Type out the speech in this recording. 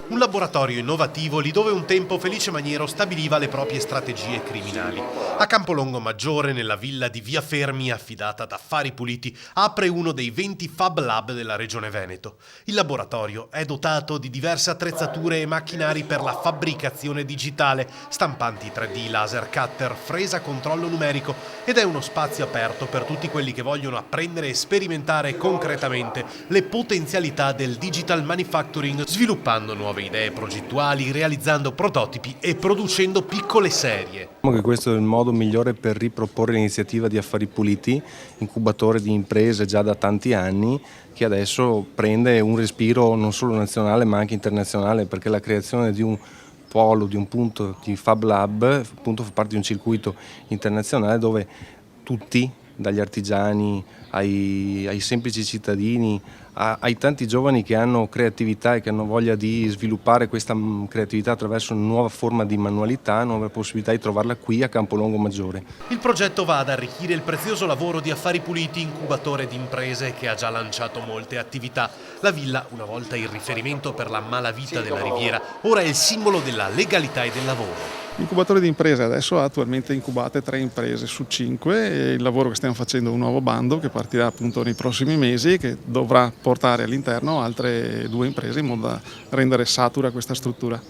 Un laboratorio innovativo lì dove un tempo Felice Maniero stabiliva le proprie strategie criminali. A Campolongo Maggiore, nella villa di Via Fermi affidata ad Affari Puliti, apre uno dei 20 Fab Lab della Regione Veneto. Il laboratorio è dotato di diverse attrezzature e macchinari per la fabbricazione digitale, stampanti 3D, laser cutter, fresa a controllo numerico ed è uno spazio aperto per tutti quelli che vogliono apprendere e sperimentare concretamente le potenzialità del digital manufacturing, sviluppando nuove idee progettuali, realizzando prototipi e producendo piccole serie. Diciamo che questo è il modo migliore per riproporre l'iniziativa di Affari Puliti, incubatore di imprese già da tanti anni, che adesso prende un respiro non solo nazionale ma anche internazionale, perché la creazione di un polo, di un punto di Fab Lab, appunto fa parte di un circuito internazionale dove tutti, dagli artigiani ai semplici cittadini, ai tanti giovani che hanno creatività e che hanno voglia di sviluppare questa creatività attraverso una nuova forma di manualità, nuove possibilità di trovarla qui a Campolongo Maggiore. Il progetto va ad arricchire il prezioso lavoro di Affari Puliti, incubatore di imprese che ha già lanciato molte attività. La villa, una volta il riferimento per la malavita della Riviera, ora è il simbolo della legalità e del lavoro. L'incubatore di imprese adesso ha attualmente incubate 3 imprese su 5 e il lavoro che stiamo facendo è un nuovo bando che partirà appunto nei prossimi mesi e che dovrà portare all'interno altre 2 imprese in modo da rendere satura questa struttura.